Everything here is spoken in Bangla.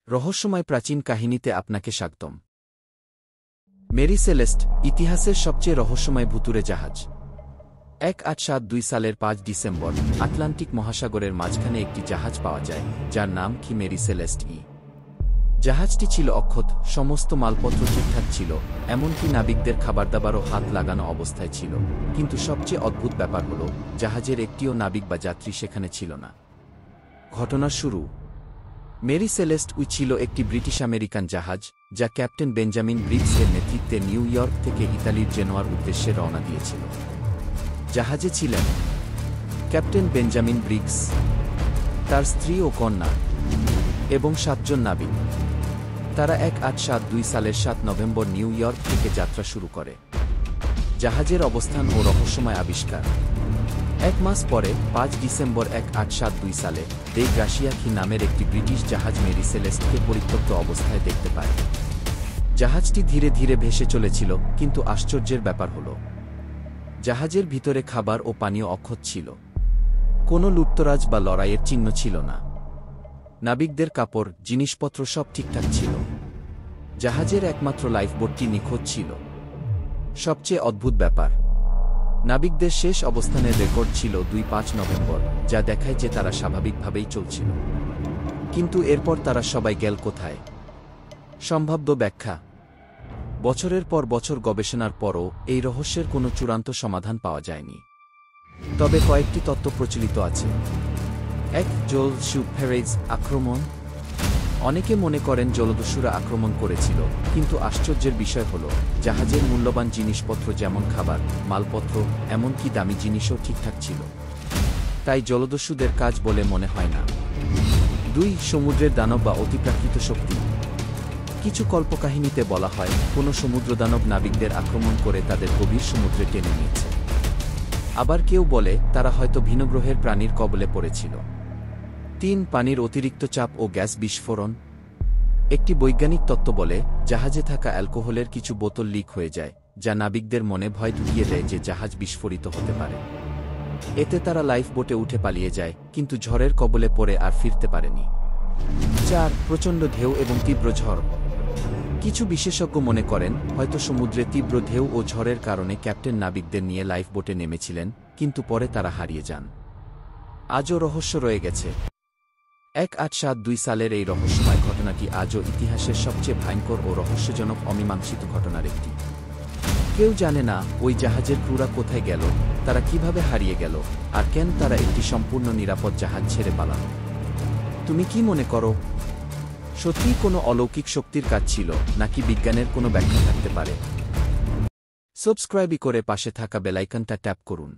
রহস্যময় প্রাচীন কাহিনীতে আপনাকে স্বাগতম। মেরি সেলেস্ট, ইতিহাসের সবচেয়ে রহস্যময় ভুতুড়ে জাহাজ। 1872 সালের 5 ডিসেম্বর আটলান্টিক মহাসাগরের মাঝখানে একটি জাহাজ পাওয়া যায়, যার নাম কি মেরি সেলেস্ট ই। জাহাজটি ছিল অক্ষত, সমস্ত মালপত্র ঠিকঠাক ছিল, এমনকি নাবিকদের খাবারদাবারও হাত লাগানো অবস্থায় ছিল। কিন্তু সবচেয়ে অদ্ভুত ব্যাপার হল, জাহাজের একটিও নাবিক বা যাত্রী সেখানে ছিল না। ঘটনার শুরু। মেরি সেলেস্ট ছিল একটি ব্রিটিশ আমেরিকান জাহাজ, যা ক্যাপ্টেন বেঞ্জামিন ব্রিগস এর নেতৃত্বে নিউ ইয়র্ক থেকে ইতালির জেনোয়ার উদ্দেশ্যে রওনা দিয়েছিল। জাহাজে ছিলেন ক্যাপ্টেন বেঞ্জামিন ব্রিগস, তার স্ত্রী ও কন্যা এবং 7 জন নাবিক। তারা 1872 সালের 7 নভেম্বর নিউ ইয়র্ক থেকে যাত্রা শুরু করে। জাহাজের অবস্থান ও রহস্যময় আবিষ্কার। 1 মাস পরে 5 ডিসেম্বর 1872 সালে ডে গ্রাসিয়া কি নামের একটি ব্রিটিশ জাহাজ মেরি সেলেস্টকে পরিত্যক্ত অবস্থায় দেখতে পায়। জাহাজটি ধীরে ধীরে ভেসে চলেছিল, কিন্তু আশ্চর্যের ব্যাপার হল, জাহাজের ভিতরে খাবার ও পানীয় অক্ষত ছিল। কোনো লুটতরাজ বা লড়াইয়ের চিহ্ন ছিল না। নাবিকদের কাপড়, জিনিসপত্র সব ঠিকঠাক ছিল। জাহাজের একমাত্র লাইফবোটটি নিখোঁজ ছিল। সবচেয়ে অদ্ভুত ব্যাপার, নাবিকদের শেষ অবস্থানের রেকর্ড ছিল 2-5 নভেম্বর, যা দেখায় যে তারা স্বাভাবিকভাবেই চলছিল। কিন্তু এরপর তারা সবাই গেল কোথায়? সম্ভাব্য ব্যাখ্যা। বছরের পর বছর গবেষণার পরও এই রহস্যের কোনো চূড়ান্ত সমাধান পাওয়া যায়নি। তবে কয়েকটি তত্ত্ব প্রচলিত আছে। 1. জলদস্যু প্যারেজ আক্রমণ। অনেকে মনে করেন জলদস্যুরা আক্রমণ করেছিল, কিন্তু আশ্চর্যের বিষয় হল, জাহাজের মূল্যবান জিনিসপত্র যেমন খাবার, মালপত্র, এমনকি দামি জিনিসও ঠিকঠাক ছিল। তাই জলদস্যুদের কাজ বলে মনে হয় না। 2. সমুদ্রের দানব বা অতিপ্রাকৃত শক্তি। কিছু কল্পকাহিনীতে বলা হয়, কোনো সমুদ্রদানব নাবিকদের আক্রমণ করে তাদের গভীর সমুদ্রে টেনে নিয়েছে। আবার কেউ বলে তারা হয়তো ভিনগ্রহের প্রাণীর কবলে পড়েছিল। 3. পানির অতিরিক্ত চাপ ও গ্যাস বিস্ফোরণ। একটি বৈজ্ঞানিক তত্ত্ব বলে, জাহাজে থাকা অ্যালকোহলের কিছু বোতল লিক হয়ে যায়, যা নাবিকদের মনে ভয় ঢুকিয়ে দেয় যে জাহাজ বিস্ফোরিত হতে পারে। এতে তারা লাইফবোটে উঠে পালিয়ে যায়, কিন্তু ঝড়ের কবলে পড়ে আর ফিরতে পারেনি। 4. প্রচণ্ড ঢেউ এবং তীব্র ঝড়। কিছু বিশেষজ্ঞ মনে করেন, হয়তো সমুদ্রে তীব্র ঢেউ ও ঝড়ের কারণে ক্যাপ্টেন নাবিকদের নিয়ে লাইফবোটে নেমেছিলেন, কিন্তু পরে তারা হারিয়ে যান। আজও রহস্য রয়ে গেছে। 1872 সালের এই রহস্যময় ঘটনাটি আজও ইতিহাসের সবচেয়ে ভয়ঙ্কর ও রহস্যজনক অমীমাংসিত ঘটনার একটি। কেউ জানে না ওই জাহাজের ক্রুরা কোথায় গেল, তারা কিভাবে হারিয়ে গেল, আর কেন তারা একটি সম্পূর্ণ নিরাপদ জাহাজ ছেড়ে পালালো। তুমি কি মনে করো? সত্যিই কোনো অলৌকিক শক্তির কাজ ছিল, নাকি বিজ্ঞানের কোনো ব্যাখ্যা থাকতে পারে? সাবস্ক্রাইব করে পাশে থাকা বেল আইকনটা ট্যাপ করুন।